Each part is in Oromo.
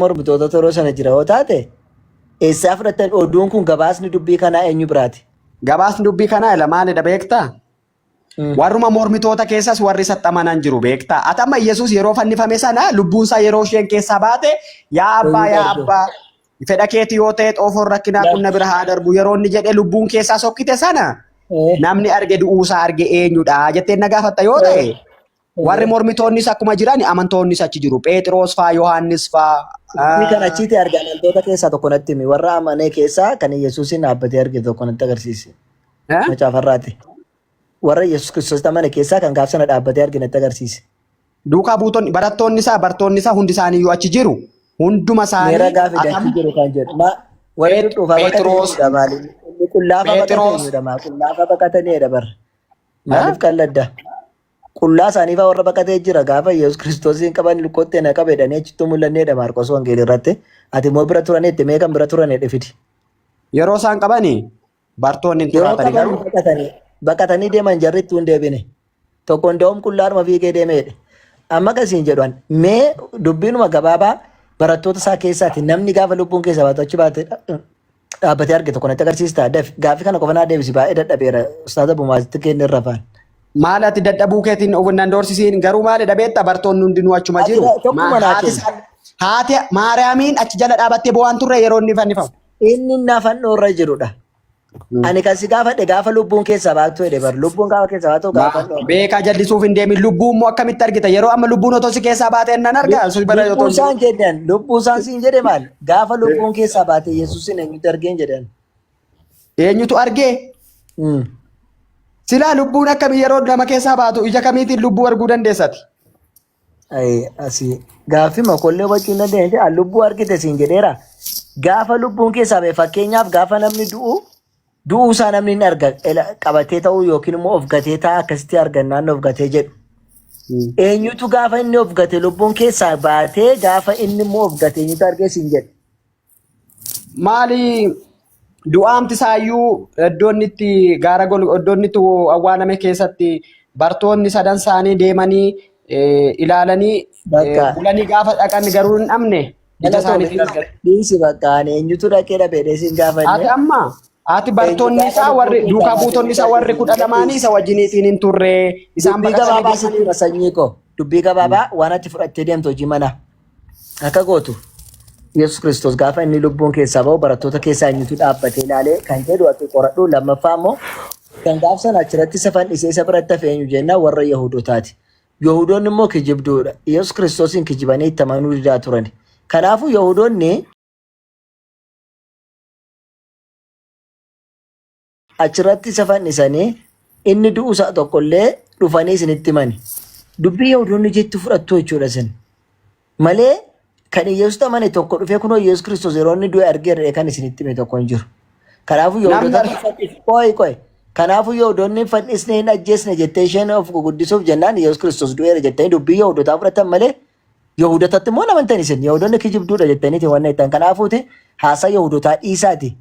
mormitoota toroo sana jira yoo taate eessaa fudhatan oduun kun gabaasni dubbii kanaa eenyu biraati? Gabaasni dubbii kanaa ilmaanidha beektaa? Warruma mormitoota keessas warri saxxamanan jiru beektaa? Atama Yesuus yeroo fannifame sana lubbuunsaa yeroo isheen keessaa baate yaa abbaa fedha keetii yoo ta'e xoofoon rakkinaa kun na bira haa darbu yeroo inni jedhe lubbuun keessaa sokkite sana namni arge du'uusaa arge eenyudha jetteen na gaafatta yoo ta'e warri mormitoonnis akkuma jiran amantoonnis achi jiru Phexros faa Yohaannis faa kan achitti argan amantoota keessaa tokko natti himi warra amanee keessaa kan Yesuusin dhaabbatee arge tokko natti agarsiisi. Macaafarraati. Warra Yesuus Kiristoos amane keessaa kan gaafsana dhaabbatee arge natti agarsiisi. Duukaa buutonni barattoonni isaa hundi isaanii yoo achi jiru hunduma isaanii meera gaafii achi jiru kan jedhu warri dhuunfaa bakka maali qullaafa baqatanii dabar maaliif qalladda qullaa isaaniif warra baqatee jira gaafa Yesuus Kiristoosiin qaban lukkoottee na qabedhanii achitti mul'anneedha Maarqos Wangeelii irratti ati immoo bira turaneetti meeqan bira turaneedha fidi yeroo isaan qabanii bartoonni baqatanii deeman jarritti hin deebine tokko nda'um qullaadhuma fiigee deemeedha amma kasiin jedhan mee dubbiinuma gabaabaa barattoota isaa keessaati namni gaafa lubbuun keessa baatu achi baate dhaabbatee arge tokko natti agarsiista gaaffii kana qofa naa deebisi baay'ee dadhabeera ustaata Bumaasitti kenni irra faan. Maal ati dadhabuu keetiin nan doorsisiin garuu maali dhabeetta bartoonni hundinuu achuma jiru. Haati Maariyaamiin achi jala dhaabattee bo'aan turre yeroo inni fannifamu. Inni naafannoo irra jirudha. Ani kasi gaafadhe gaafa lubbuun keessaa baatu jedhe bar lubbuun gaafa keessaa baatu gaafa beekaa jallisuuf hin deemin lubbuun moo akkamitti argita yeroo amma lubbuun otoo si keessaa baate nan argaa lubbuun isaan jedhan lubbuun isaan siin jedhe maal gaafa lubbuun keessaa baate Yesuusin eenyutu argeen jedhan eenyutu argee silaa lubbuun akkamii yeroo nama keessaa baatu ija kamiitiin lubbuu arguu dandeessati asii gaaffii makollee wajjin dandeenya lubbuu argite siin jedheera gaafa lubbuun keessaa ba'e fakkeenyaaf gaafa namni du'uu isaa namni hin arga qabatee ta'uu yookiin immoo of gatee ta'a akkasitti argannaan of gatee jedhu. Eenyutu gaafa inni of gate lubbuun keessaa baatee gaafa inni immoo of gate eenyutu argee siin jedhu. Maali du'aamti isaayyuu iddoon itti gaara iddoon itti awwaalame keessatti bartoonni sadan isaanii deemanii ilaalanii bulanii gaafa dhaqan garuu hin dhabne ija isaaniitiin argate. Dhiisi bakka eenyutu dhaqee dhabee siin gaafa inni. Ati amma ati bartoonni isaa warri duukaa buutonni isaa warri 12 isa wajjiniitiin hin turre isaan gabaabaa sitti sanyii koo dubbii gabaabaa waan ati fudhattee deemtu hojii mana akka gootu Yesuus Kiristoos gaafa inni lubbuun keessaa ba'u barattoota keessaa eenyutu dhaabbatee ilaalee kan jedhu ati qoradhu lammaffaa immoo kan gaafsan achirratti isa fannisee isa biratti hafe eenyu jennaan warra Yahudotaati. Yahudoonni immoo kijibduudha. Yesuus Kiristoosiin kijibanii itti amanuu didaa turani. Kanaafuu Yahudoonni achirratti isa fannisanii inni du'u isaa tokkollee dhufanii isinitti himani. Dubbii Yahudoonni jetti fudhattu jechuudha isin. Malee kan Yesuus amane tokko dhufee kunoo Yesuus Kiristoos yeroo inni du'e argee kan isinitti hime tokko hin jiru. Kanaafuu Yahudoonni fannisne hin ajjeesne jettee isheen of guddisuuf jennaan Yesuus Kiristoos du'eera jettanii dubbii Yahudotaa fudhatan malee Yahudotatti immoo namantan isin Yahudoonni kijibduudha jettaniiti waan ittaan kanaafuuti haasaa Yahudotaa dhiisaati.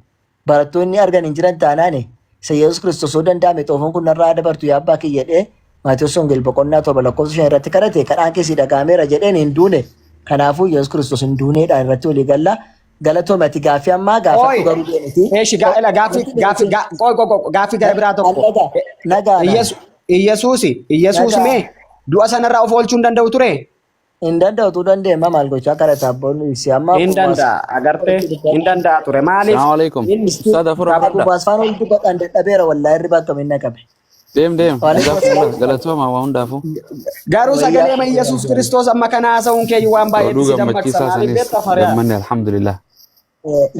Barattoonni argan hin jiran taanaani. Yesuus Kiristoos oo danda'ame xoofoon kun narraa dabartu yaa abbaa kiyya jedhee Maatiyos Wangeelii boqonnaa 7 lakkoofsa 5 irratti kadhate kadhaan keessi dhagaameera jedheen hin duune. Kanaafuu Yesuus Kiristoos hin duuneedhaan irratti walii galla galatoomati gaaffii ammaa gaafatu garuu deemiti. Gaaffii gara biraa tokko. Iyyasuus mee du'a sanarraa of oolchuu hin danda'u ture? Hin danda'u dandeema maal gochaa kadhata abboonni isi amma hin danda'a agartee hin danda'a ture maaliif? Assalamu alaikum. Sada fura barda. Baasfaan ol dubbatan dadhabeera wallahi irri bakka minna qabe. Deem galatooma waa hundaafu. Garuu sagalee ma Yesuus Kiristoos amma kana haasa'uun kee waan baay'ee si dammaqsa maaliif beektaa fariyaa? Gammanni alhamdulillah.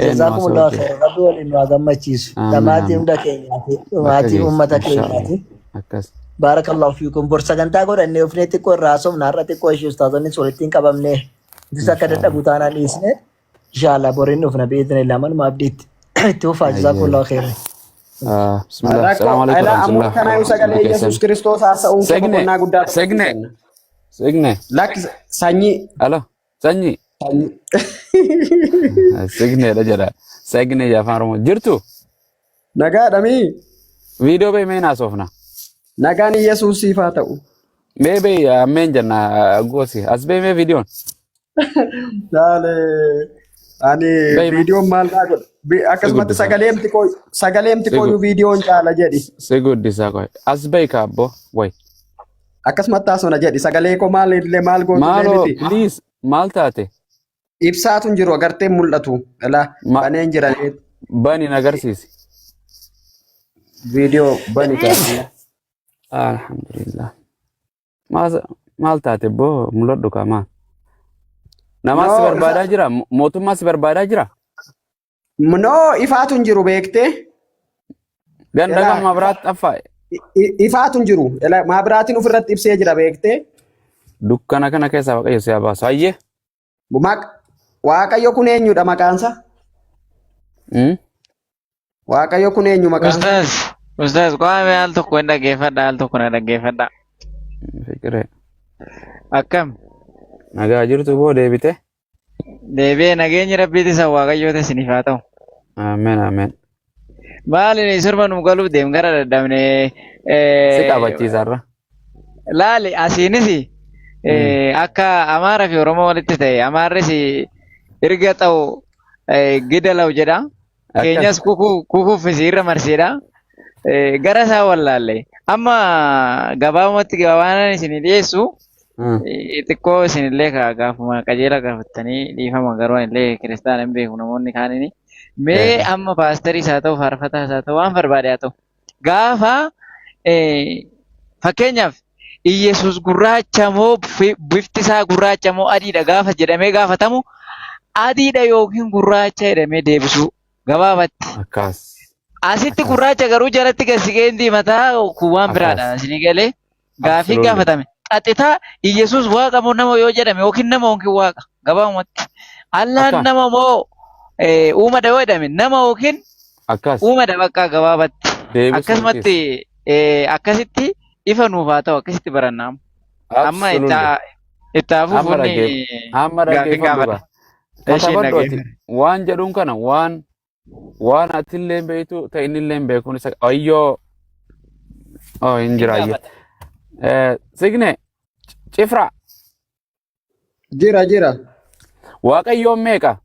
Jazakumullahu khairan rabbi waliin waa gammachiisu. Dhamaatii hunda keenyaati. Dhumaatii uummata keenyaati. Akkas. Barakallahu fiikum borsa gantaa godhannee ofnee xiqqoo irraa haasofna har'a xiqqoo ishee ustaazonni walitti hin qabamne isa akka dadhabu taanaan dhiisne inshallah boriin dhufna beekne lamaan maabdiitti itti ufaa jazakumullahu khairan. Bismillah. Assalamu alaikum warahmatullahi. Kana yoo sagalee Yesuus Kiristoos haasa'uun boqonnaa guddaa. Segne. Lakki sanyii. Alo sanyii. Segne dha jedha. Segne afaan Oromoo jirtu. Nagaadhamii. Viidiyoo beekmee naasofna. Nagaan Yesuus siifaa ta'u. Bebe amen janna gosi asbe me video Laale ani Baima. viidiyoon maal daa godha. Akkasumatti Siguddisaa. sagaleemti kooyyuu viidiyoon caala jedhi. Si guddisaa qoy. As beeka abbo. Way. Akkasumatti haasona jedhi sagalee koo maal illee maal gootu Maaloo miti. please maal taate? Ibsaatu hin jiru agartee mul'atu. Ilaa Ma- baneen jiran Bani nagarsiisi. viidiyoo bani taasisu. Alhamdulillah. Maal taate boo mul'adhu kaa maal? Namas si No, barbaadaa jira? Mootummaa si barbaadaa jira? No ifaatu hin jiru beektee. Ganda Elaa. gama biraatti affaa'e. Ifaatu hin jiru. Maabiraatiin ofirratti ibsee jira beektee. Dukkana kana keessaa Waaqayyo si haa baasu. Hayyee. Waaqayyo kun eenyudha maqaansa? Waaqayyo kun eenyu maqaansa? Ustaz, kwame al tokko hin dhaggeeffadha, al tokko na dhaggeeffadha. Fikiree. Akkam? Nagaa jirtu boo deebite? Deebi'ee nageenyi rabbiitis haa waaqayyoota isiniif haa ta'u. Ameen ameen. Maali sirba nu galuuf deem gara daddabne Si qabachiisarra. laali asiinis akka Amaaraa fi Oromoo walitti ta'e Amaarris erga ta'u gidalaw jedha. Keenyas kukuuffisi irra marsiidha. Gara isaa wallaalle. Amma gabaabumatti gabaabaan isinii dhiyeessu xiqqoo isinillee gaafuma qajeela gaafattanii dhiifama garuu illee kiristaana hin beeku namoonni kaanini. Mee amma paasterii isaa ta'u faarfataa isaa ta'u waan barbaade haa ta'u. Gaafa fakkeenyaaf Iyesuus gurraacha moo bifti isaa gurraacha moo adiidha gaafa jedhamee gaafatamu adiidha yookiin gurraacha jedhamee deebisu gabaabatti. Akkas. Asitti gurraacha garuu jalatti gasigeen diimataa kun waan biraadha. Isinii galee gaafii gaafatame. Xaxitaa Iyesuus waaqa moo nama yoo jedhame yookiin nama yookiin waaqa gabaabumatti. Allaan nama moo uumada yoo jedhame nama yookiin Akkas. uumada bakka gabaabatti. Deebisuu Akkasumatti akkasitti ifa nuuf haa ta'u akkasitti barannaa. Amma itti hafuufunni Amma dhaggeeffadhu. Katafadhooti. Waan jedhuun kana waan atillee beektu ta'e innillee beekuun isa ayyoo hin jiraayyee. Signe cifra Jira. Waaqayyoon meeqa?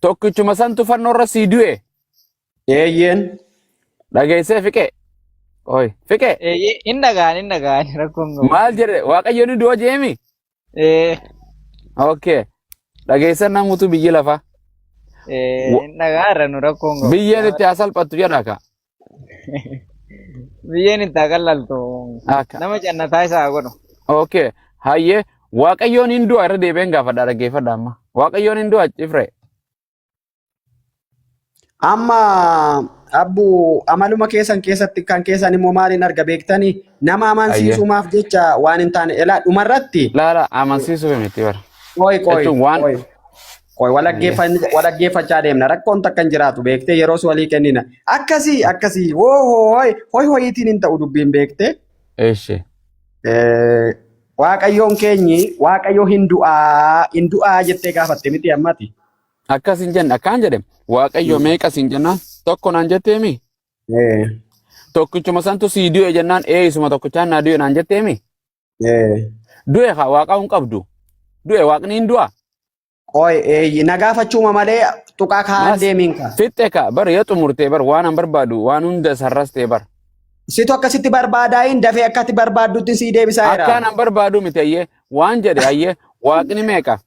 Tokkichuma santu fannoorra sii du'e. Eeyyeen. Dhageessee fiqee. Oy fiqee. Hin dhagaan rakkoon qabu. Maal jedhe Waaqayyoon ni du'a jeemi? Okay. Dhageessan namutu biyyi lafa. Hin dhagaarra nu rakkoon qabu. Biyyeen itti haa salphattu jedha ka. Biyyeen itti haa qallaltu. Nama jannataa isaa godhu. Okay. Hayyee Waaqayyoon hin du'a irra deebi'een gaafadha dhaggeeffadha amma. Waaqayyoon hin du'a cifre. Amma abbu amaluma keessatti kan keessan immoo maaliin arga beektanii nama amansiisumaaf jecha waan hin taane elaa dhumarratti. Laala amansiisuuf miti bara. Koy walaggeeffachaa deemna rakkoon takka hin jiraatu beektee yeroos walii kennina. Akkasii hoyiitiin hin ta'u dubbiin beektee. Eeshe. Waaqayyoon keenyi waaqayyoo hin du'aa jettee gaafatte miti ammati. Akkas hin jenne akkaan jedhe Waaqayyo meeqas hin jennaan tokko naan jetteemi. Tokkichuma santu sii du'e jennaan isuma tokkichaan naa du'e naan jetteemi. Du'e haa waaqa hin qabdu. Du'e waaqni hin du'a. Na gaafachuuma malee tuqaa kaan deemiin ka. Fixxe ka bar yoo xumurtee bar waan an barbaadu waan hunda sarrastee bar. Situ akkasitti barbaadaa dafee akkatti barbaaddutti sii deebisaa jira. Akkaan an barbaadu miti ayyee waan jedhe ayyee waaqni meeqa.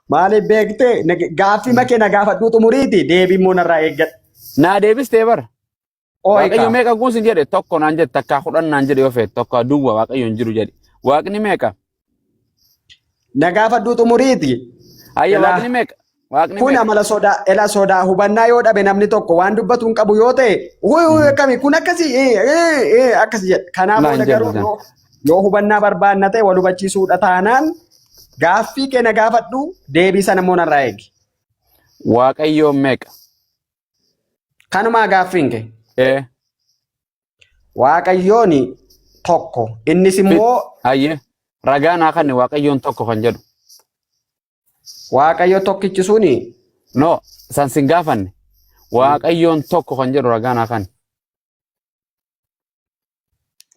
Maaliif beektee gaaffii makee na gaafadhuu xumuriiti deebii immoo narraa eeggadha. Naa deebistee bar. Waaqayyo meeqa guusin jedhe tokko naan jedhe takkaa kudhan naan jedhe yoo feete tokko duwwa waaqayyo hin jiru jedhe. Waaqni meeqa? Na gaafadhuu xumuriiti. Ayya waaqni meeqa? Kun amala sodaa hubannaa yoo dhabe namni tokko waan dubbatu hin qabu yoo ta'e akkami kun akkasii jedha. Kanaaf garuu yoo hubannaa barbaanna ta'e wal hubachiisuudha taanaan gaaffii kee na gaafadhu deebii sana immoo narraa eegi. Waaqayyoon meeqa? Kanumaa gaaffiin kee. Waaqayyoon tokko innis immoo. Ayyee ragaa naa kanne waaqayyoon tokko kan jedhu. Waaqayyo tokkichi suni. No san sin gaafanne waaqayyoon tokko kan jedhu ragaa naa kanne.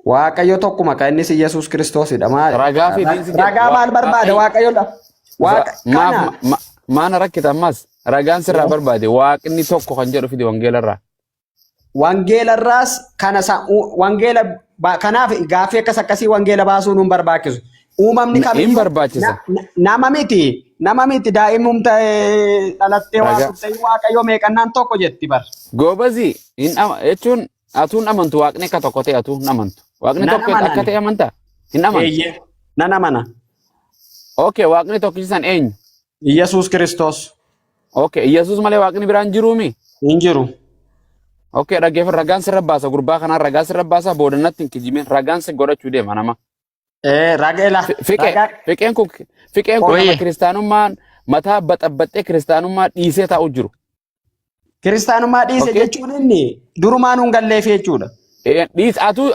Waaqayyo tokkuma kan innis Yesuus Kiristoosidha. Ragaa fi diinsi jedha. Ragaa maal barbaada Waaqayyoodha? Waaqa kana Maana rakkita ammas ragaan sirraa barbaade waaqni tokko kan jedhu fide wangeelarraa. wangeelarraas kana wangeela kanaaf gaaffii akkas akkasii wangeela baasuu nuun barbaachisu. Uumamni Hin barbaachisa. nama miti daa'imumta dhalattee waa turte Waaqayyo meeqannaan tokko jetti bar. Goobazii jechuun atuun amantu waaqni akka tokko ta'e atuun amantu. Waaqni tokko akka ta'e amanta. Hin amantu. Nan amana. Okay, waaqni tokkichi eenyu? Yesuus Kiristoos. Okay, Yesuus malee waaqni biraan jiruumi? Hin jiru. Okay, dhaggeeffadhu ragaan sirra baasa gurbaa kanaan ragaa sirra baasa boodannatti hin kijibin ragaan si godhachuu deema nama. Rageela. Fiqeen kun nama kiristaanummaan mataa baxabbaxee kiristaanummaa dhiisee taa'u jiru. Kiristaanummaa dhiise jechuun inni durumaan hin galleef jechuudha. Dhiisatu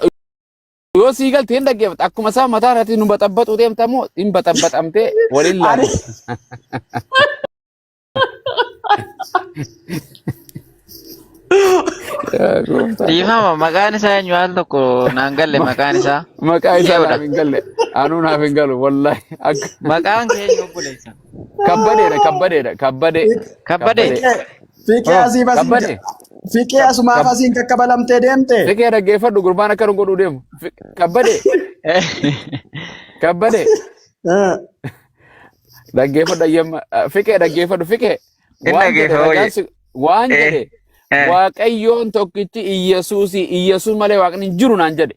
yoo sii galtee hin dhaggeeffatu akkuma isaa mataa irratti nu baxabbaxuu deemtamoo hin baxabbaxamtee waliin laalu. Dhiifama maqaan isaa eenyu al tokko naan galle maqaan isaa. Maqaa isaa naaf hin galle. Anuu naaf hin galu wallahi. Maqaan kee eenyu obboleessa? Kabbadee. Fiqee asii basiin fiqee asumaaf asiin kakkabalamtee deemte. Fiqee dhaggeeffadhu gurbaan akka nu godhuu deemu. Kabbadee. Dhaggeeffadhu ayyamma. Fiqee dhaggeeffadhu fiqee. Waan jedhe. Waaqayyoon tokkichi Iyyasuus malee waaqni hin jiru naan jedhe.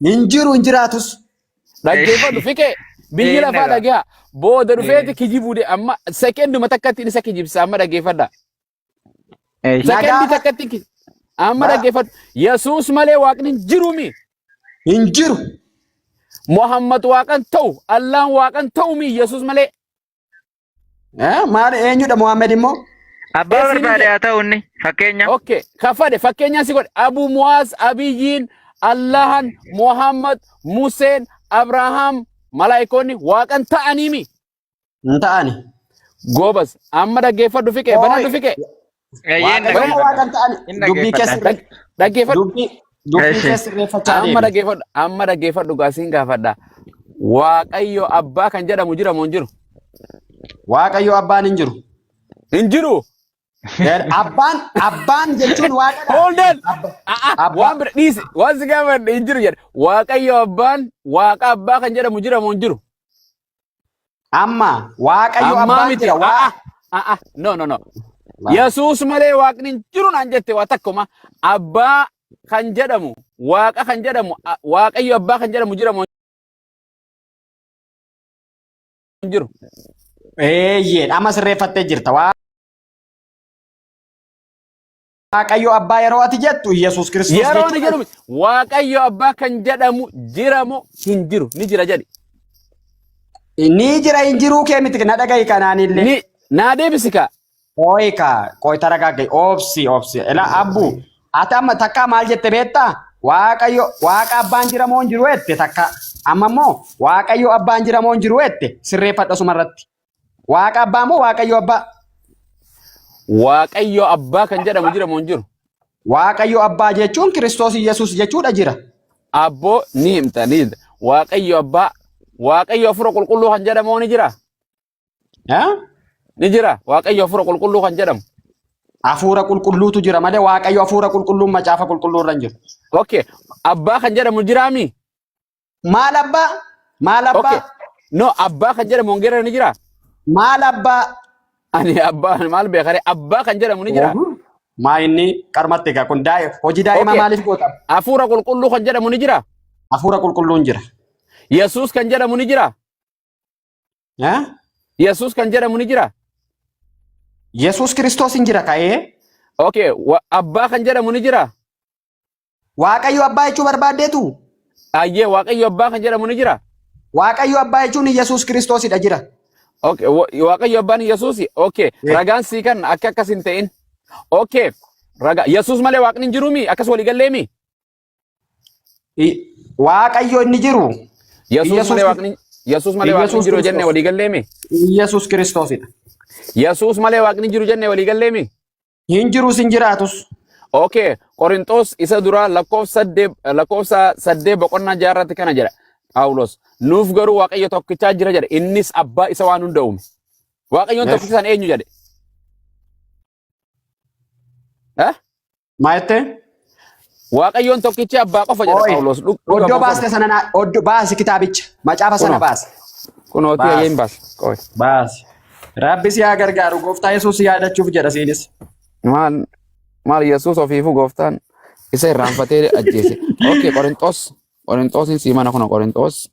Hin jiru hin jiraatus. Dhaggeeffadhu fiqee biyyi lafaa dhagaa booda dhufeeti kijibuudhe amma sekeenduma takkatti isa kijibsa amma dhaggeeffadha. Sekeendii takkatti amma dhaggeeffadhu Yesuus malee waaqni hin jiruumi. Hin jiru. Muhammad waaqan ta'u Allahan waaqan ta'uumi Yesuus malee. Maal eenyudha Muhammad immoo? Abbaa barbaade haa ta'u inni fakkeenya. Okay, kafade fakkeenyaa si godhe Abu Muaz, Abiyyiin, Allahan, Muhammad, Museen, Abrahaam, malaayikoonni waaqan ta'aniimi. Hin ta'ani. Goobas amma dhaggeeffadhu fiqee banadhu fiqee. Waaqan ta'ani. Dubbii keessa dhaggeeffadhu. Dubbii keessa reeffachaa amma dhaggeeffadhu gaasiin gaafadha. Waaqayyo abbaa kan jedhamu jira moo hin jiru? Waaqayyo abbaan hin jiru. Hin jiru. Abbaan jechuun waaqadha. Hold on. Waan bira dhiisi. Waan si gaafadhe hin jiru jedhe. Waaqayyo abbaan waaqa abbaa kan jedhamu jira moo hin jiru? Amma waaqayyo abbaan jira. No. Yesuus malee waaqni hin jiru naan jette waa takkuma abbaa kan jedhamu waaqa kan jedhamu waaqayyo abbaa kan jedhamu jira moo hin jiru? Amma sirreeffattee jirta. Waaqayyo abbaa yeroo ati jettu Yesuus Kiristoos yeroo ni jedhu waaqayyo abbaa kan jedhamu jira moo hin jiru? Ni jira jedhi. Ni jira hin jiruu kee miti na dhagahi kanaanillee. Ni naa deebisika. Qoy taragaagay obsi. Ela abbu ati amma takka maal jette beektaa? Waaqayyo waaqa abbaan jira moo hin jiru jette takka. Amma immoo waaqayyo abbaan jira moo hin jiru jette sirreeffadha sumarratti. Waaqa abbaa moo waaqayyo abbaa? Waaqayyo abbaa kan jedhamu jira moo hin jiru? Waaqayyo abbaa jechuun Kiristoos Yesuus jechuudha jira. Abboo ni himta ni waaqayyo abbaa waaqayyo hafuura qulqulluu kan jedhamu ni jira? Ni jira waaqayyo hafuura qulqulluu kan jedhamu. Hafuura qulqulluutu jira malee waaqayyo hafuura qulqulluun macaafa qulqulluu irra hin jiru. Okay, abbaa kan jedhamu jiraami? Maal abbaa? No, abbaa kan jedhamu hongeera ni jira? Maal abbaa? Ani abbaa maal beekare abbaa kan jedhamu ni jira? Maa inni qarmatte egaa kun hojii daa'ima maaliif goota? Hafuura qulqulluu kan jedhamu ni jira? Hafuura qulqulluun jira. Yesuus kan jedhamu ni jira? Yesuus kan jedhamu ni jira? Yesuus Kiristoos hin jira ka'ee. Okay, abbaa kan jedhamu ni jira? Waaqayyo abbaa jechuu barbaaddeetu? Ayyee waaqayyo abbaa kan jedhamu ni jira? Waaqayyo abbaa jechuun Yesuus Kiristoosidha jira. Okay, waaqayyo abbaan Yesuusi. Okay, ragaan sii kan akka akkas hin ta'in. Okay, ragaa Yesuus malee waaqni hin jiruumi akkas walii galleemi? Waaqayyo inni jiru. Yesuus malee waaqni hin jiru jenne walii galleemi? Yesuus Kiristoosidha. Yesuus malee waaqni hin jiru jenne walii galleemi? Hin jirus hin jiraatus. Okay, Qorintos isa dura lakkoofsa saddeet boqonnaa jaarratti kana jedha. Phaawulos nuuf garuu Waaqayyo tokkichaa jira jedhe. Innis abbaa isa waan hunda uume. Waaqayyoon tokkichaan eenyu jedhe? Maayette? Waaqayyoon tokkichi abbaa qofa jedha Phaawulos. Oddoo baaste sana oddoo baasi kitaabicha. Macaafa sana baasi. Kunooti ayyeen baas. Baasi. Rabbi si haa gargaaru gooftaa Yesuus yaadachuuf jedha siinis. Maal Yesuus ofiifu gooftaan isa irraanfatee ajjeese. Okay, Qorintoosin sii mana kuna Qorintoos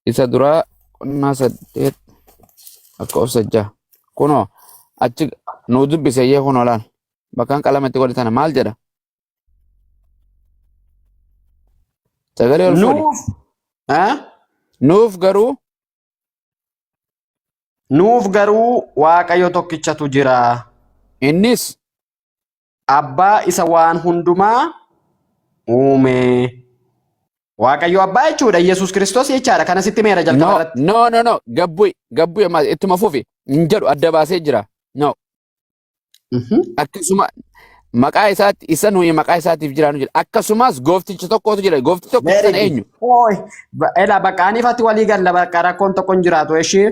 isa dura qonnaa saddeet lakkoofsa jaha. Kunoo achi nu dubbiseyyee kunoo laal. Bakkaan qalamatti godhatana maal jedha? Sagalee ol fuudhi. Nuuf garuu Waaqayyo tokkichatu jira. Innis abbaa isa waan hundumaa uume. Waaqayyo abbaa jechuudha Yesuus Kiristoos jechaadha. Kana sitti meera jalqaba irratti. No. Gabbuy amma ittuma fufi hin jedhu adda baasee jira. No. Akkasuma maqaa isaatti isa nuyi maqaa isaatiif jiraannu jira. Akkasumas goofticha tokkotu jira. Gooftichi tokko sana eenyu? Ela baqaaniifatti walii galla bakka rakkoon tokko hin jiraatu ishee.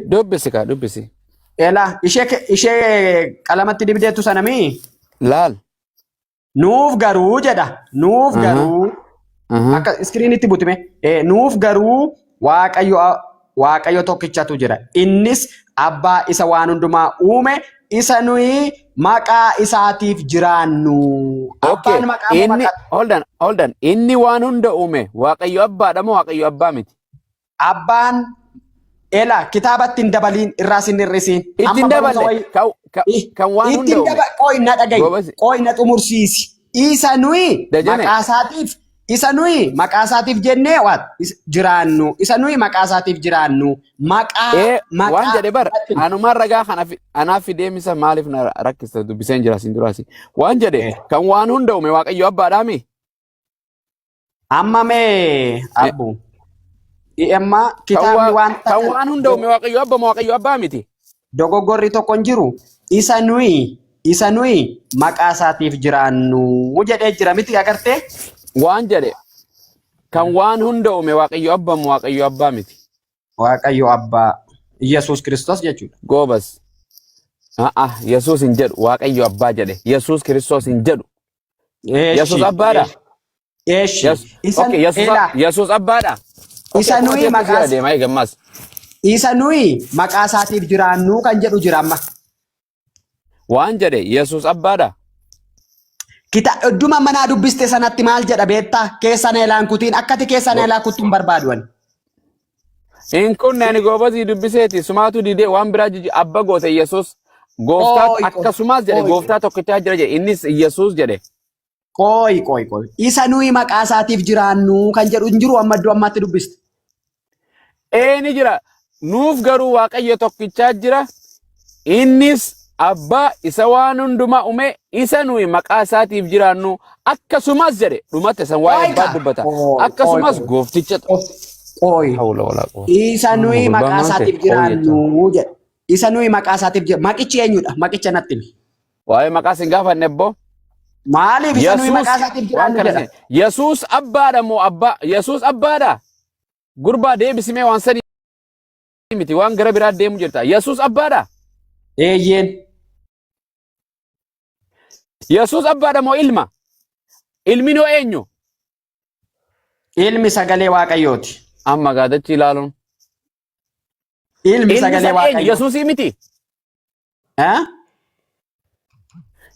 Dubbisi. Ela ishee qalamatti dibdeettu sana mii? Laal. Nuuf garuu jedha. Nuuf garuu akka iskiriinitti butime. Nuuf garuu Waaqayyo tokkichatu jira. Innis abbaa isa waan hundumaa uume. Isa nuyi maqaa isaatiif jiraannu. Abbaan maqaa inni hold on. Inni waan hunda uume Waaqayyo abbaadha moo Waaqayyo abbaa miti? Abbaan ela kitaabatti hin dabaliin irraa sin hir'isiin. Ittiin daballe kan waan hunda uume. Qo'i na dhagayi. Qo'i na xumursiisi. Isa nuyi maqaa isaatiif jennee jiraannu. Isa nuyi maqaa isaatiif jiraannu. Waan jedhe bar anumaan ragaa anaaf deemisa maaliif na rakkista dubbiseen jira sin duraasi. Waan jedhe kan waan hunda uume Waaqayyo abbaadhaami. Amma mee abbu. Amma kitaabni kan waan hunda uume Waaqayyo abba moo Waaqayyo abbaa miti? Dogoggorri tokko hin jiru. Isa nuyi maqaa isaatiif jiraannu jedhee jira miti agartee? Waan jedhe kan waan hunda uume Waaqayyo abba moo Waaqayyo abbaa miti? Waaqayyo abbaa Yesuus Kiristoos jechuudha. Goobas. Yesuus hin jedhu Waaqayyo abbaa jedhe. Yesuus Kiristoos hin jedhu. Yesuus abbaadha. Yesuus abbaadha. Isa nuyi maqaa isaatiif jiraannu kan jedhu jira amma. Waan jedhe Yesuus abbaadha. Idduma manaa dubbiste sanatti maal jedha beektaa? Keessa na elaan kutiin akkati keessa na elaan kutuun barbaaduwan. In kunne ani goobasii dubbiseeti sumaatu didee waan biraa jiji abba goote Yesuus gooftaa akkasumas jedhe gooftaa tokkichaa jira jedhe innis Yesuus jedhe. Qoy. Isa nuyi maqaa isaatiif jiraannu kan jedhu hin jiru amma iddoo ammaatti dubbiste. Ni jira. Nuuf garuu Waaqayyo tokkichaa jira. Innis abbaa isa waan hundumaa uume isa nuyi maqaa isaatiif jiraannu akkasumas jedhe dhumatti san waa'ee abbaa dubbata. Akkasumas goofticha isa nuyi maqaa isaatiif jiraannu jedhe. Isa nuyi maqaa isaatiif jiraannu. Maqichi eenyudha? Maqicha natti himi. Waa'ee maqaa sin gaafanne ebboo. Maaliif isa nuyi maqaa isaatiif jiraannu jedha? Yesuus abbaadha moo abbaa? Yesuus abbaadha. Gurbaa deebisimee waan sanii miti waan gara biraa deemu jirta. Yesuus abbaadha. Eeyyeen. Yesuus abbaadha moo ilma? Ilmi noo eenyu? Ilmi sagalee Waaqayyooti. Amma gaadachi ilaaluun. Ilmi sagalee Waaqayyooti. Yesuusii miti?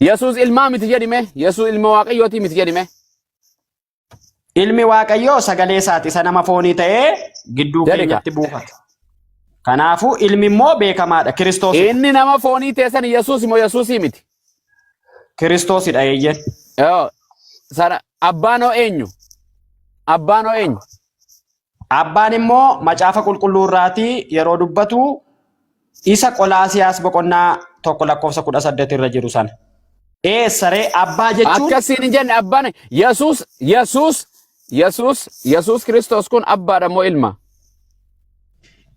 Yesuus ilmaa miti jedhime? Yesuus ilma Waaqayyooti miti jedhime? Ilmi Waaqayyoo sagalee isaati isa nama foonii ta'ee gidduu keenyatti buufata. Kanaafuu ilmi immoo beekamaadha Kiristoos. Inni nama foonii ta'e san Yesuus moo Yesuusii miti? Kiristoosidha eeyyen. Sana abbaanoo eenyu? Abbaan immoo macaafa qulqulluu irraatii yeroo dubbatu isa Qolaasiyaas boqonnaa 1:18 irra jiru sana. Saree abbaa jechuun akkasiin hin jenne abbaan Yesuus Kiristoos kun abbaadha moo ilma?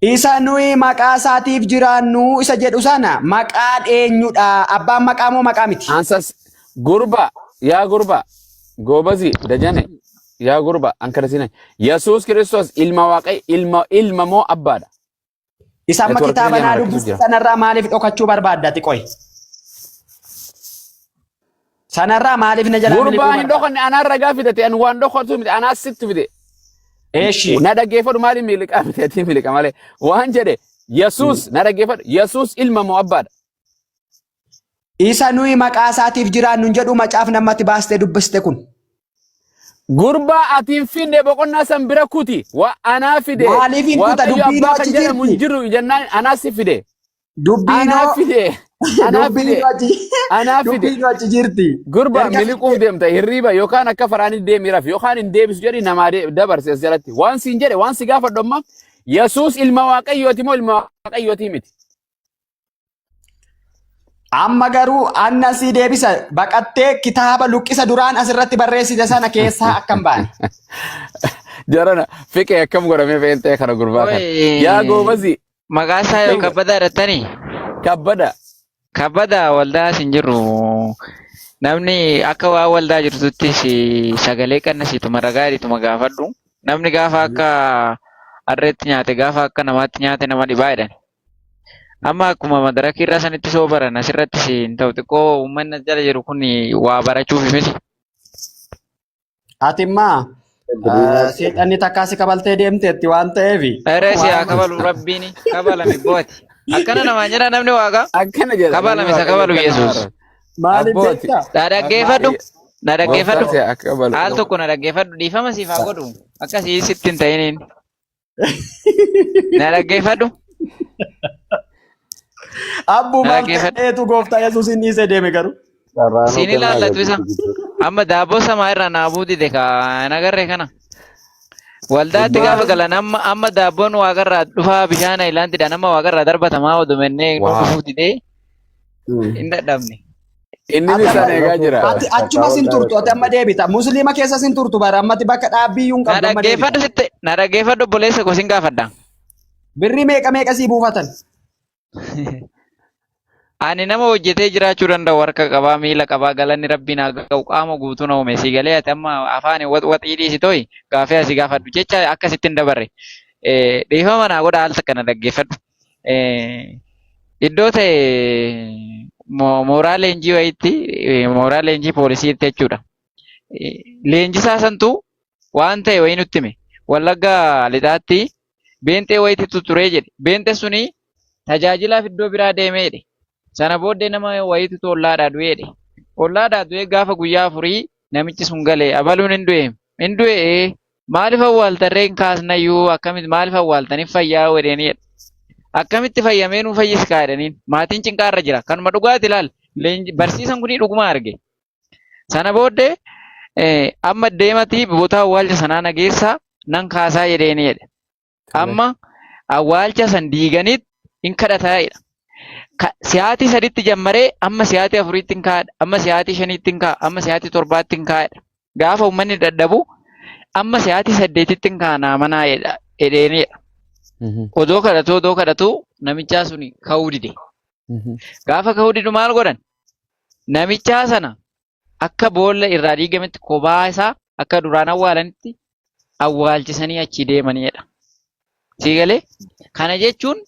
Isa nuyi maqaa isaatiif jiraannu isa jedhu sana maqaan eenyudha? Abbaan maqaa moo maqaa miti? Ansas gurba Gobazi dajane yaa gurba an kana sinai Yesuus Kiristoos ilma Waaqayyo ilma moo abbaadha. Isa amma kitaaba naa dubbisu sanarraa maaliif dhokachuu barbaaddati qoy? Sanarraa maaliif na jala miliquu Gurbaa hin dhokanne anarra gaafidate an waan dhokatu miti anaa sitti fide. Eeshi. Na dhaggeeffadhu maaliif miliqaa miti ati miliqa malee waan jedhe Yesuus na dhaggeeffadhu Yesuus ilma moo abbaadha. Isa nuyi maqaa isaatiif jiraannu jedhu macaaf namatti baastee dubbiste kun. Gurbaa atiin fide boqonnaa san bira kuti wa anaa fide. Maaliif hin kuta dubbiin achi jirti? Munjiru jennaan anaa si fide. Dubbiin Anaa fide. Anaa fide. Anaa fide. Dubbiin achi jirti. Gurbaa miliquuf deemta hirriba yookaan akka faraanii deemiraaf yookaan hin deebisu jedhi namaa dabarse as jalatti. Waan siin jedhe waan si gaafadhu amma Yesuus ilma Waaqayyooti moo ilma Waaqayyooti miti? Amma garuu anna si deebisa baqattee kitaaba luqqisa duraan asirratti barreessite sana keessaa akkam baane. Jarana fiqee akkam godhamee feentee kana gurbaa kana. Yaa goobazi. Maqaa isaa yoo kabbadaa jedhattanii? Kabbada. Kabbada waldaa sin jirru. Namni akka waa waldaa jirtuttis sagalee qannasiituma ragaa jedhituma gaafadhu. Namni gaafa akka harreetti nyaate gaafa akka namaatti nyaate nama dhibaa jedhan. Amma akkuma madarakii irraa sanitti soo baran asirrattis hin ta'u xiqqoo uummanni jala jiru kun waa barachuuf miti. Ati immaa seexanni takkaa si kabaltee deemteetti waan ta'eef. Reesi haa kabalu rabbiin kabalame booti. Akkana namaan jedha namni waaqa. Akkana jedha. Kabalame isa kabalu Yesuus. Maaliif jecha? Na dhaggeeffadhu. Na dhaggeeffadhu. Akkabalu. Haal tokko na dhaggeeffadhu dhiifama siif haa godhu. Akkasii sitti hin ta'iniin. Na dhaggeeffadhu. Abbuma ta'eetu gooftaa Yesuus hin dhiisee deeme garuu. Siin ilaallatu isa. Amma daabboo samaa irraa naabuu dide kan agarre kana. Waldaatti gaafa galan amma daabboon waaqarraa dhufaa bishaan ilaantidhaan amma waaqarraa darbatamaa odumennee dhufuu didee hin dadhabne. Inni isaan eegaa jira. Achuma sin turtu ati amma deebita. Musliima keessa sin turtu bara ammatti bakka dhaabbiyyuun qabdu amma deebita. Na dhaggeeffadhu obboleessa koo sin gaafadha. Birrii meeqa meeqa sii buufatan? Ani nama hojjetee jiraachuu danda'u harka qabaa miila qabaa galanni rabbiin haa ga'u qaama guutuu na uume si galee ati amma afaan waxii dhiisi tooyi gaafee asii gaafadhu jecha akkasitti hin dabarre dhiifama naa godha haal takka na dhaggeeffadhu. Iddoo ta'e mooraa leenjii wayiitti mooraa leenjii poolisiitti jechuudha. Leenjisaa santu waan ta'e wayii nutti hime Wallaggaa lixaatti beentee wayiitti turee jedhe beente suni tajaajilaaf iddoo biraa deemee jedhe. Sana booddee nama wayiitu ollaadhaa du'eedhe. Ollaadhaa du'ee gaafa guyyaa afurii namichi sun galee abaluun hin du'e. Hin du'e maaliif awwaaltarreen kaasnayyuu akkamitti maaliif awwaaltaniif fayyaa wedheenidha. Akkamitti fayyamee nuu fayyiskaa jedhaniin maatiin cinqaarra jira. Kanuma dhugaati ilaal barsiisan kunii dhuguma arge. Sana booddee amma deematii boota awwaalcha sanaa nageessaa nan kaasaa jedheenidha. Amma awwaalcha san diiganiit hin kadhataa'edha. Siyaatii sadiitti jammaree amma siyaatii afuriitti hin kaa'edha. Amma siyaatii shaniitti hin kaa'a. Amma siyaatii torbaatti hin kaa'edha. Gaafa uummanni dadhabu amma siyaatii saddeetitti hin kaa'anaa manaa jedheenidha. Odoo kadhatu namichaa suni ka'uu dide. Gaafa ka'uu didu maal godhan? Namichaa sana akka boolla irraa diigametti kophaa isaa akka duraan awwaalanitti awwaalchisanii achi deemanidha. Siigalee kana jechuun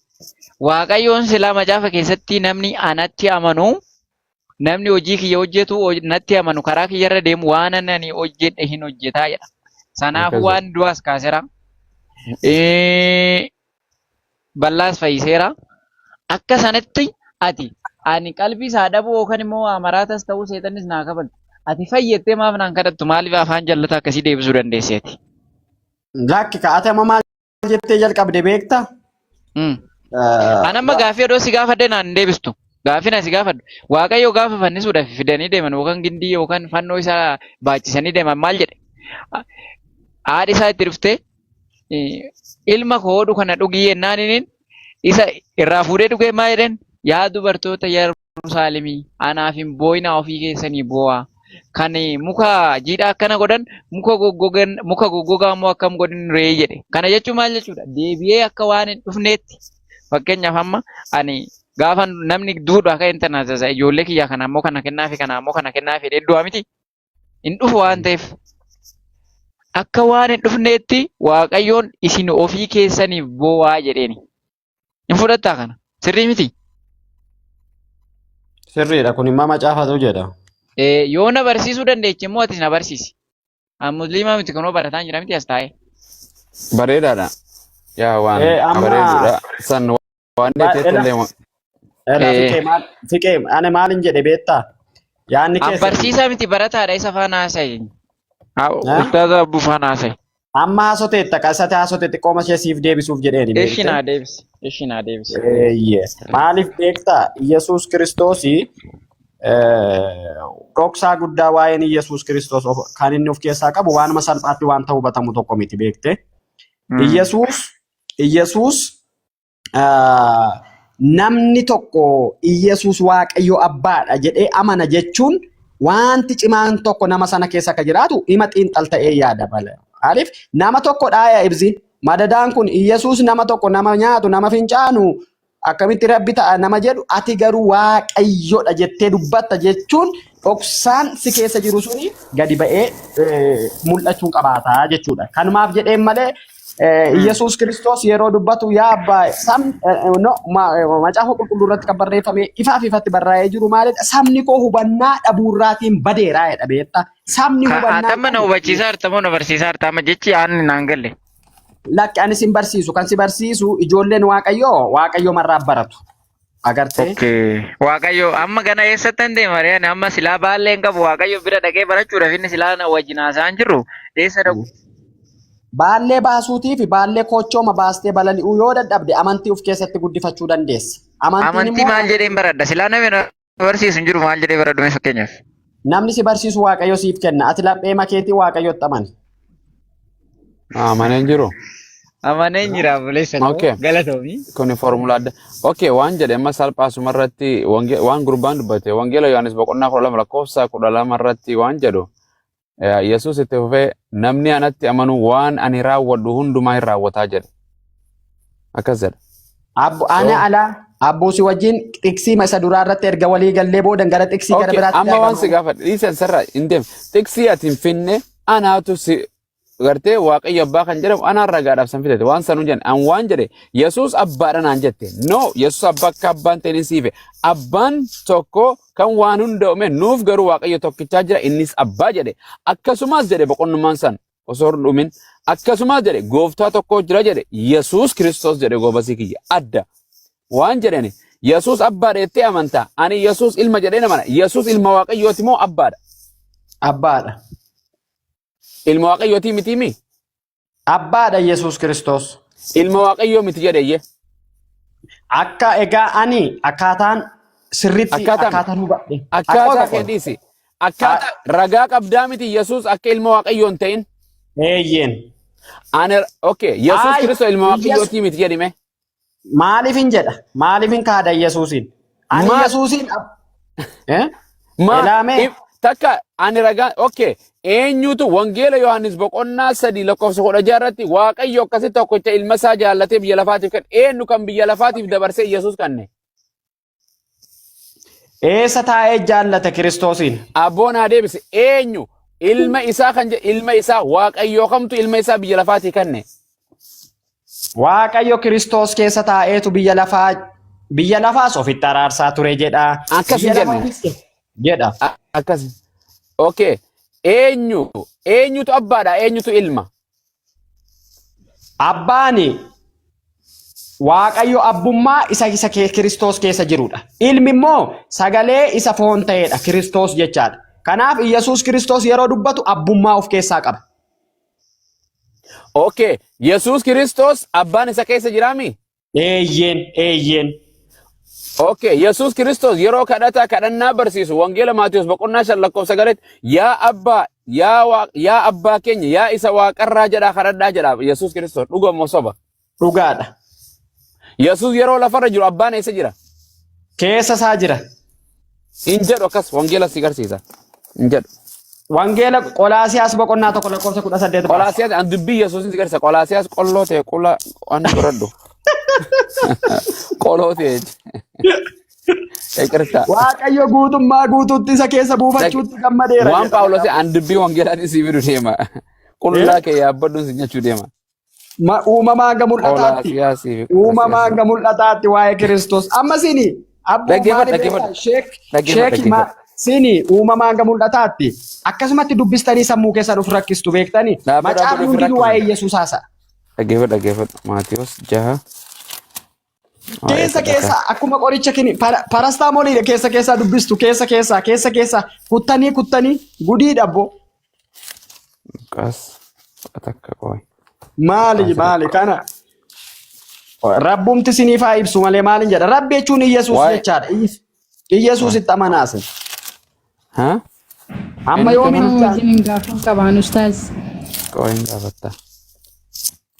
Waaqayyoon silaa macaafa keessatti namni anatti amanu namni hojii kiyya hojjetu natti amanu karaa kiyyarra deemu waan ani hojjedhe hin hojjetaa jedha. Sanaafuu waan du'aas kaaseera. Bal'aas fayyiseera. Akka sanatti ati ani qalbii isaa dhabuu yookaan immoo amaraatas ta'uu seexannis naa kabaltu. Ati fayyettee maaf naan kadhattu maaliif afaan jallataa akkasii deebisuu dandeesseeti? Lakki kaa'ate amma maal jettee jalqabde beektaa? Anamma gaaffii odoo si gaafadde naan hin deebistu. Gaaffii na si gaafadhu. Waaqayyo gaafa fannisuudhaaf fidanii deeman yookaan gindii yookaan fannoo isaa baachisanii deeman maal jedhe? Haadhi isaa itti dhuftee ilma koo hodhu kana dhugii yennaan isa irraa fuudhee dhugee maa jedhan? Yaa dubartoota Yerusaalemii anaaf hin boo'inaa ofii keessanii boo'aa. Kan muka jiidhaa akkana godhan muka goggogaa immoo akkam godhin ree jedhe. Kana jechuun maal jechuudha? Deebi'ee akka waan hin dhufneetti. Fakkeenyaaf amma ani gaafa namni duudhaa akka intarneetaa ijoollee kiyyaa kana ammoo kana kennaafi kana ammoo kana kennaafi hedduudha miti. hin dhufu waan ta'eef akka waan hin dhufneetti Waaqayyoon isin ofii keessaniif boo'aa jedheeni. Hin fudhattaa kana sirrii miti. Sirriidha kun immoo macaafatu jedha. Yoo na barsiisuu dandeeche immoo ati na barsiisi. An musliimaa miti kunoo barataan jira miti as taa'e. Bareedaadha. Yaa waan amma bareedudha. San waan deeteetillee fiqee ani maalin jedhe beektaa? Yaanni An keessa barsiisaa miti barataadha isa faana haasa'i. Ustaaza Abbuu faana haasa'i. amma haasoteetta qasate haasotetti qooma ishee siif deebisuuf jedheeni. Ishii naa deebisi. Ishii naa deebisi. Maaliif beektaa? Yesuus Kiristoosii dhoksaa guddaa waa'een Yesuus Kiristoos kan inni of keessaa qabu waanuma salphaatti wanta hubatamu tokko miti beekte. Yesuus namni tokko Yesuus Waaqayyo Abbaadha jedhee amana jechuun wanti cimaan tokko nama sana keessa akka jiraatu hima xiinxal ta'ee yaada malee. Maaliif nama tokko dhaaya ibsi madadaan kun Yesuus nama tokko nama nyaatu nama fincaanu akkamitti rabbi ta'a nama jedhu ati garuu Waaqayyodha jettee dubbatta jechuun dhoksaan si keessa jiru suni gadi ba'ee mul'achuu qabaataa jechuudha. Kanumaaf jedheen malee Yesuus Kiristoos yeroo dubbatu yaa abbaa macaafa qulqulluu irratti kan barreeffame ifaaf ifatti barraa'ee jiru maalidha? Sabni koo hubannaa dhabuurraatiin badeeraa jedha beektaa? Sabni hubannaa Atamma na hubachiisaa jirtamoo na barsiisaa jirta amma jechi aanni naan galle. Lakki ani sin barsiisu kan si barsiisu ijoolleen Waaqayyoo marraa baratu. Agartee? Waaqayyo amma gana eessatti hin deema re'aan amma silaa baallee hin qabu Waaqayyo bira dhaqee barachuudhaaf inni silaa na wajjin haasa'an jirru eessa dhaqu? Baallee baasuutii fi baallee kochooma baastee balali'uu yoo dadhabde amantii of keessatti guddifachuu dandeessa. Amantii maal jedheen baradha? Silaa namni na barsiisu hin jiru maal jedhee baradhu mee fakkeenyaaf? Namni si barsiisu Waaqayyo siif kenna. Ati laphee makeetii Waaqayyotti amani. amaneen jiru. Amaneen jira buleessa. Galatoomi. Kuni formula adda. Okay, waan jedhe amma salphaasuma irratti waan gurbaan dubbate wangeela Yohaannis boqonnaa 12 lakkoofsa 12 irratti waan jedhu Yesuus itti fufee namni anatti amanu waan ani raawwadhu hundumaa hin raawwataa jedhe. Akkas jedha. Ana ala abbuusi wajjin xiksii isa duraa irratti erga walii gallee boodan gara xiksii gara biraatti. Amma waan si gaafadhe dhiisan sarara hin deem. Xiksii ati hin finne anaatu si gartee Waaqayyo abbaa kan jedhamu anaan ragaadhaaf san fidate waan sanuu jedhan an waan jedhe Yesuus abbaadha naan jette no Yesuus abbaa akka abbaan ta'in siife abbaan tokko kan waan hunda uume nuuf garuu Waaqayyo tokkichaa jira innis abbaa jedhe akkasumas jedhe boqonnummaan san osoo hin dhumin akkasumas jedhe gooftaa tokko jira jedhe Yesuus Kiristoos jedhe goobasii kiyya adda waan jedhani Yesuus abbaadha jettee amantaa ani Yesuus ilma jedhee namana Yesuus ilma Waaqayyooti moo abbaadha? Abbaadha. Ilma Waaqayyooti miti mi? Abbaadha Yesuus Kiristoos. Ilma Waaqayyoo miti jedheyye. Akka egaa ani akkaataan sirriitti akkaataan hubadhe. Akkaataa kenniisi. Akkaataa ragaa qabdaa miti Yesuus akka ilma Waaqayyoo hin ta'in. Eeyyeen. Ani okay Yesuus Kiristoos ilma Waaqayyooti miti jedhime. Maaliifin jedha? Maaliifin kaada Yesuusin? Ani Yesuusin takka ani ragaa okay eenyutu wangeela Yohaannis boqonnaa 3 lakkoofsa 16 irratti Waaqayyo akkasitti tokkicha ilma isaa jaallatee biyya lafaatiif kan eenyu kan biyya lafaatiif dabarsee Yesuus kanne. Eessa taa'ee jaallate Kiristoosin? Abboon haa deebise eenyu ilma isaa kan ilma isaa Waaqayyo kamtu ilma isaa biyya lafaatiif kanne. Waaqayyo Kiristoos keessa taa'eetu biyya lafaas ofitti araarsaa ture jedha. Akkasii jenne. Jedha. Akkasii. Okay. Eenyutu abbaadha eenyutu ilma? Abbaani Waaqayyo abbummaa isa Kiristoos keessa jirudha. Ilmi immoo sagalee isa foon ta'edha Kiristoos jechaadha. Kanaaf Yesuus Kiristoos yeroo dubbatu abbummaa of keessaa qaba. Okay. Yesuus Kiristoos abbaan isa keessa jiraami? Eeyyeen. Okay, Yesuus Kiristoos yeroo kadhannaa barsiisu wangeela Maatiyos boqonnaa 5 lakkoofsa 9 yaa abbaa yaa abbaa keenya yaa isa waaqarraa jedhaa kadhadhaa jedha Yesuus Kiristoos dhugamoo soba? Dhugaadha. Yesuus yeroo lafarra jiru abbaan eessa jira? Keessa isaa jira. Hin jedhu akkas wangeela si garsiisa. Hin jedhu. Wangeela Qolaasiyaas boqonnaa 1 lakkoofsa 18. Qolaasiyaas an dubbii Yesuus si garsiisa. Qolaasiyaas qolloo ta'e qola an biradhu. Qoloo ta'e. Ekerta. Waaqayyo guutummaa guutuutti isa keessa buufachuutti gammadeera. Waan Paawulos andibbii wangeelaatiin si bidu deema. Qullaa kee yaabbadhuun si nyachuu deema. Uumamaa hanga mul'ataatti. Uumamaa hanga mul'ataatti waa'ee Kiristoos. Amma sini abboomaa sheek sini uumamaa hanga mul'ataatti akkasumatti dubbistanii sammuu keessan of rakkistu beektanii macaafni hundinuu waa'ee Yesuus haasa'a. Dhaggeeffadhu Maatiyos 6. Keessa akkuma qoricha kini parastaamoolii keessa dubbistu keessa kuttanii gudii dhabbo. Qas takka qoy. Maali kana rabbumti siniifaa ibsu malee maalin jedha rabbi jechuun Yesuus jechaadha. Yesuus itti amanaase. Amma yoomin wajjin gaafa qabaan ustaaz. Qoy gaafatta.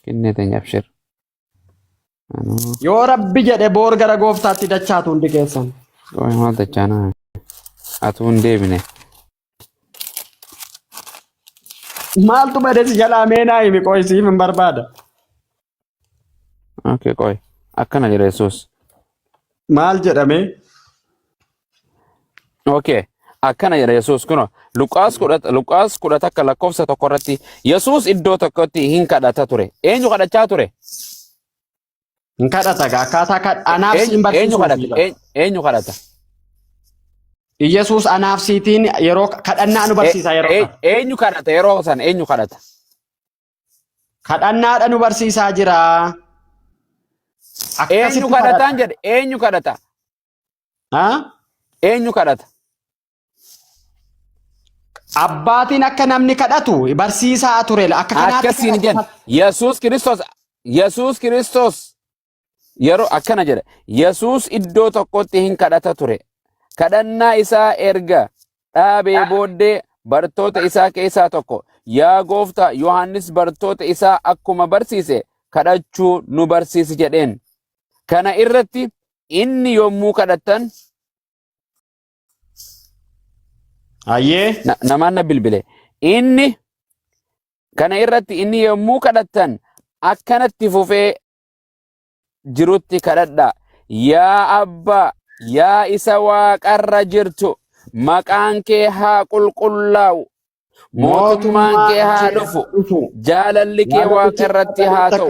Kinnete nyabshir. Yoo rabbi jedhe boor gara gooftaatti dachaatu hundi keessan. Qoy maal dachaana. Atu hin deebine. Maaltu badesi jalaa meenaa himi qoy siif hin barbaada. Okay, qoy. Akkana jedha Yesuus. Maal jedhame? Okay. Akkana jedha Yesuus kuno Luqaas 10 takka lakkoofsa tokko irratti Yesuus iddoo tokkotti hin kadhata ture. Eenyu kadhachaa ture? Hin kadhata akkaataa anaaf siin barsiisuu. Eenyu kadhata? Yesuus anaaf siitiin yeroo kadhannaa nu barsiisa yeroo. Eenyu kadhata yeroo san eenyu kadhata? Kadhannaadha nu barsiisaa jira. Eenyu kadhataan jedhe eenyu kadhata? Eenyu kadhata? Abbaatiin akka namni kadhatu barsiisaa ture akka kanaatti. Akkasiin jedhe Yesuus Kiristoos yeroo akkana jedhe Yesuus iddoo tokkotti hin kadhata ture. Kadhannaa isaa erga dhaabee booddee bartoota isaa keessaa tokko yaa gooftaa Yohaannis bartoota isaa akkuma barsiise kadhachuu nu barsiisi jedheen. Kana irratti inni yommuu kadhattan Ayyee namaan na bilbile inni kana irratti inni yommuu kadhattan akkanatti fufee jirutti kadhadha yaa abbaa yaa isa waaqarra jirtu maqaan kee haa qulqullaa'u mootummaan kee haa dhufu jaalalli kee waaqa irratti haa ta'u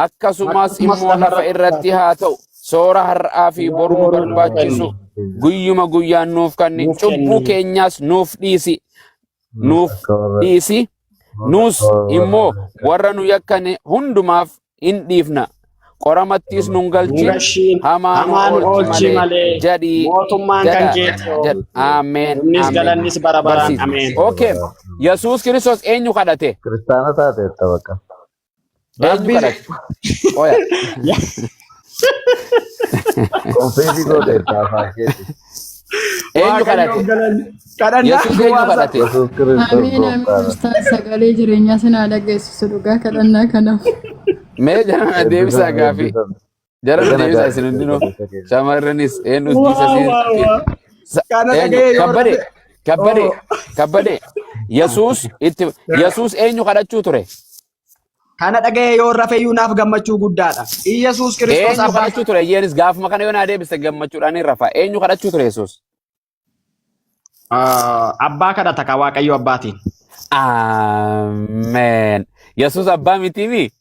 akkasumas immoo lafa irratti haa ta'u soora har'aa fi boru nu barbaachisu guyyuma guyyaan nuuf kenni cubbuu keenyaas nuuf dhiisi nus immoo warra nu yakkane hundumaaf hin dhiifna qoramattis nun galchin hamaan oolchi malee jedhi mootummaan kan keeti. Ameen. Innis galannis bara baraan. Ameen. Okay. Yesuus Kiristoos eenyu kadhate? Kiristaana taate bakka. Eenyu kadhate? Oya. Konfeesii goote taafaa keeti. Eenyu kadhate? Yesuus eenyu kadhate? Yesuus Kiristoos Amiin ustaaz sagalee jireenyaa sinaa dhageessisu dhugaa kadhannaa kanaaf. Mee jara deebisaa gaafii. Jara deebisaa isin hundinuu shamarranis eenyu kabbade Yesuus eenyu kadhachuu ture? Kana dhaga'ee yoo rafeeyyuu naaf gammachuu guddaadha. Yesuus Kiristoos eenyu kadhachuu ture? Yeenis gaafuma kana yoo naa deebiste gammachuudhaan hin rafa. Eenyu kadhachuu ture Yesuus? Abbaa kadhata ka Waaqayyo abbaatiin. Ameen. Yesuus abbaa mitiimi?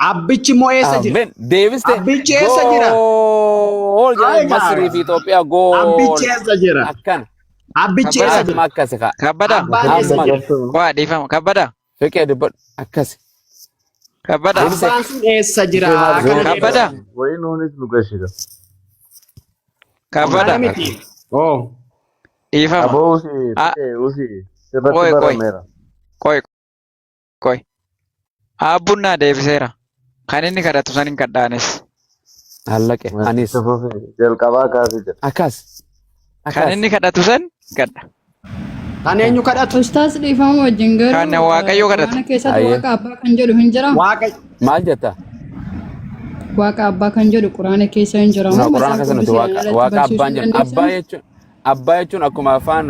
Abbichi immoo eessa jira? Ameen. Deebiste. Abbichi eessa jira? Gool jedhama Masrii fi Itoophiyaa gool. Abbichi eessa jira? Akkana. Abbichi eessa jira? Akkasi ka. Kabbada. Waa dhiifama. Kabbada. Fiqee dubbadhu akkasi. Kabbada. Abbaan sun eessa jira? Kabbada. Wayi nuunis nu gashida. Kabbada. Oh. Dhiifama. Aboo usii sirratti barameera. Koy. Abbunnaa deebiseera. Kan inni kadhatu san hin kadhaanes. Hallaqe. Anis. Jalqabaa kaasii jira. Akkas. Kan inni kadhatu san kadha. Kan eenyu kadhatu? Ustaaz dhiifama wajjin garuu. Kan Waaqayyo kadhatu. Mana keessatti waaqa abbaa kan jedhu hin jira. Maal jetta? Waaqa abbaa kan jedhu quraana keessa hin jira. Quraana keessa nuti waaqa abbaan jedhu. Abbaa jechuun akkuma afaan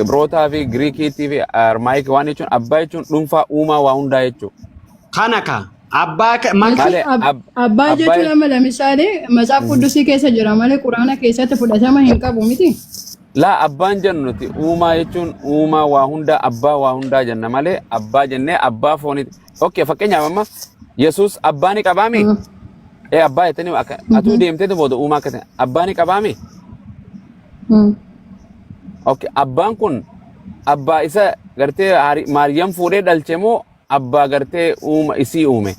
Ibrootaa fi Giriikiitii fi Armaayik waan jechuun abbaa jechuun dhuunfaa uumaa waa hundaa jechuudha. Abbaa jechuun amma lamisaale matsaaf quddusii keessa jira malee quraana keessatti fudhatama hin qabu miti. Laa abbaan jennu nuti uumaa jechuun uumaa waa hundaa abbaa waa hundaa jenna malee abbaa jennee abbaa fooniiti. Okay fakkeenyaaf amma Yesuus abbaa ni qabaami? Abbaa jettanii atuu deemteetu booda uumaa akkasii abbaa ni qabaami? Okay abbaan kun abbaa isa gartee Maariyaam fuudhee dhalche moo abbaa gartee isii uume?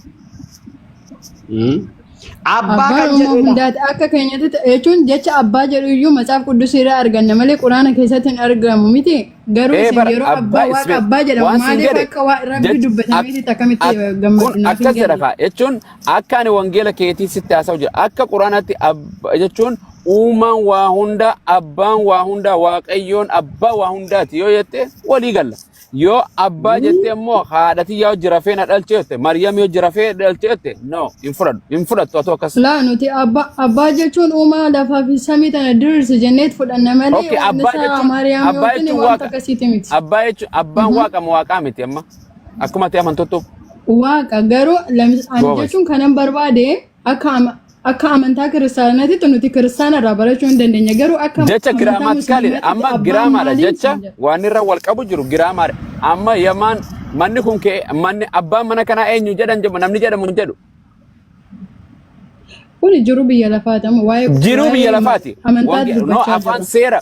Abbaa kan hundaati akka keenyatti jechuun jecha abbaa jedhu iyyuu matsaaf quddusii irraa arganna malee quraana keessatti hin argamu miti. Garuu isin yeroo abbaa waaqa abbaa jedhamu maaliif akka rabbi dubbatameeti akkamitti gammadina? Akkas jedha jechuun akka ani wangeela keetii sitti haasa'u jira akka quraanatti jechuun uumaan waa hunda abbaan waa hunda waaqayyoon abbaa waa hundaati yoo jette walii galla. Yoo abbaa jettee immoo haadhati yoo jirafee na dhalche jette Maariyaam yoo jirafee dhalche jette no hin fudhattu atoo akkas. Laa nuti abbaa jechuun uumaa lafaa fi samii tana diriirse jenneet fudhanna malee Maariyaam yookiin wanta akkasiiti miti. Abbaa jechuun abbaan waaqa moo waaqaa miti amma akkuma ta'e amantoottu. Waaqa garuu jechuun kanan barbaade akka amantaa kiristaanaatti nuti kiristaana irraa barachuu hin dandeenya garuu akka jecha giraamaatikaali amma giraamaadha jecha waan irra wal qabu jiru giraamaadha amma yamaan manni kun kee manni abbaan mana kanaa eenyu jedhan namni jedhamu hin jedhu. Kuni jiru biyya lafaati amma waa'ee jiru biyya lafaati no afaan seera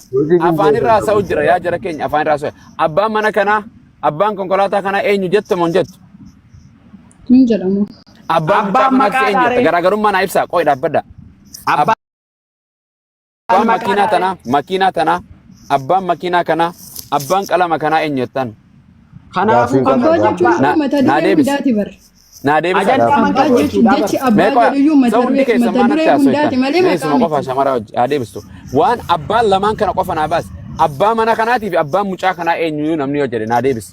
afaan irraa haasa'u jira yaa jara keenya afaan irraa haasa'u abbaan mana kanaa abbaan konkolaataa kanaa eenyu jettamu hin jettu. Hin jedhamu. Abbaan maqaa garaagarummaa naa ibsaa qo'i dhaabbadha. Abbaan makiinaa tanaa abbaan makiinaa kanaa abbaan qalama kanaa eenyu jettan. Kanaafuu abbaa jechuun mata duree hundaati bar. Naa deebisa. Abbaa jechi abbaa jedhu mata duree hundaati malee maqaa qofa shamara haa deebistu. Waan abbaan lamaan kana qofa naa baas. Abbaa mana kanaatii fi abbaan mucaa kanaa eenyu namni yoo jedhe naa deebisa.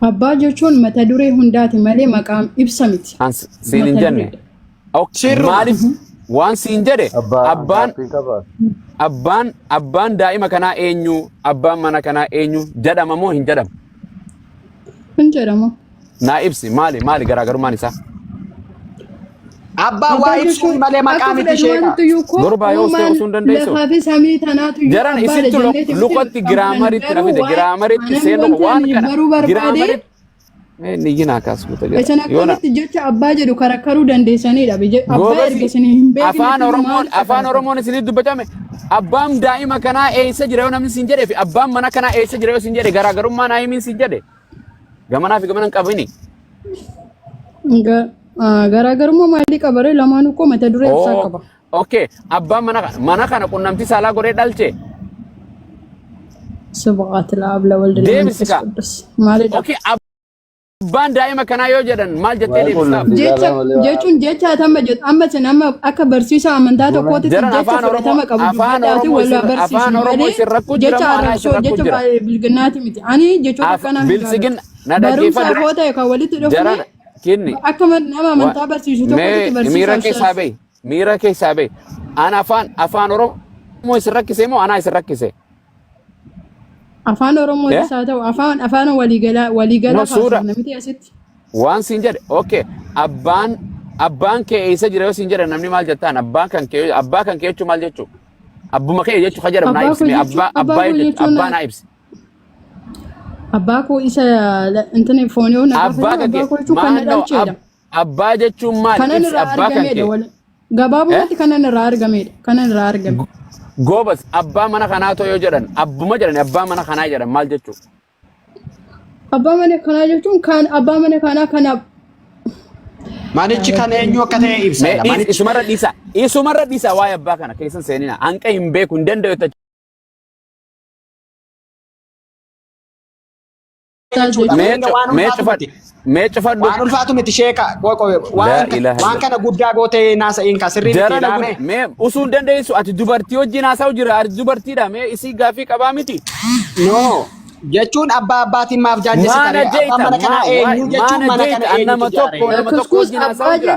Abbaa jechuun mata duree hundaati malee maqaan ibsa miti. Siin hin jenne. Maaliif waan siin jedhe abbaan daa'ima kanaa eenyu abbaan mana kanaa eenyu jedhama moo hin jedhamu? Hin jedhamu. Naa ibsi maali garaagarummaan isaa? Abbaa waa ibsuun malee maqaa miti sheeka. Gurbaa yoo osoo hin dandeessu. Lafaa fi samii tanaatu jaran isitti luqatti giraamaritti nafite giraamaritti seenuu waan kana giraamaritti ni gina kaas buta jira. Esan akkamitti jecha abbaa jedhu karakkaruu dandeessanidha. Abbaa ergisanii hin beekne. Afaan Oromoon isinii dubbatame abbaan daa'ima kanaa eessa jira yoo namni siin jedhee fi abbaan mana kanaa eessa jira yoo siin jedhe garaagarummaa naa himiin siin jedhe gamanaa fi gamanan qabini. Garaagarummaa maalii qabaree lamaanuu koo mata duree ibsaa qaba. Okay abbaan mana kana qunnamtii saalaa godhee dhalche. Subhaat al-Abla wal deebisika. Okay abbaan daa'ima kanaa yoo jedhan maal jettee deebisaaf? Jechuun jecha atama jedhu amma sin amma akka barsiisa amantaa tokkootti jecha fudhatama qabu dubbataati wal barsiisu malee jecha arrabsoo jecha bilginaati miti. Ani jechoota akkanaa barumsa afoo ta'e kan walitti dhufne kinni akka nama amantaa barsiisu tokkotti barsiisaa miira keessaa bahi ana afaan Oromoo isin rakkisee moo anaa isin rakkise? Afaan Oromoo isaa ta'u afaan waliigalaa faasifna miti asitti. Waan siin jedhe okay abbaan kee eessa jira yoo siin jedhe namni maal jettaan abbaa kan kee jechuu maal jechuu abbuma kee jechuu kan jedhamu naa ibsi abbaa naa ibsi. Abbaa koo isa intini foonii na abbaa koo jechuu kan na dhalcheedha. Abbaa jechuun maal ibsi abbaa kan kee? Gabaabumatti kanan irraa argame. Gobas abbaa mana kanaa too yoo jedhan abbuma jedhan abbaa mana kanaa jedhan maal jechuu? Abbaa mana kanaa jechuun kan abbaa mana kanaa kana manichi kan eenyu akka ta'e ibsa. Isumarra dhiisa waa'ee abbaa kana keessan seenina hanqa hin beeku hin danda'u jechuudha. Mee cufadhu waan ulfaatu miti sheeka waan kana guddaa gootee naasa'iin ka sirrii miti ilaame. Mee usuu hin dandeessu ati dubartii wajjin haasa'u jira ati dubartiidha mee isii gaaffii qabaa miti. No jechuun abbaatiin maaf jaallisi kare abbaan mana kana eenyu jechuun mana kana eenyu nama tokko wajjin haasa'u jira.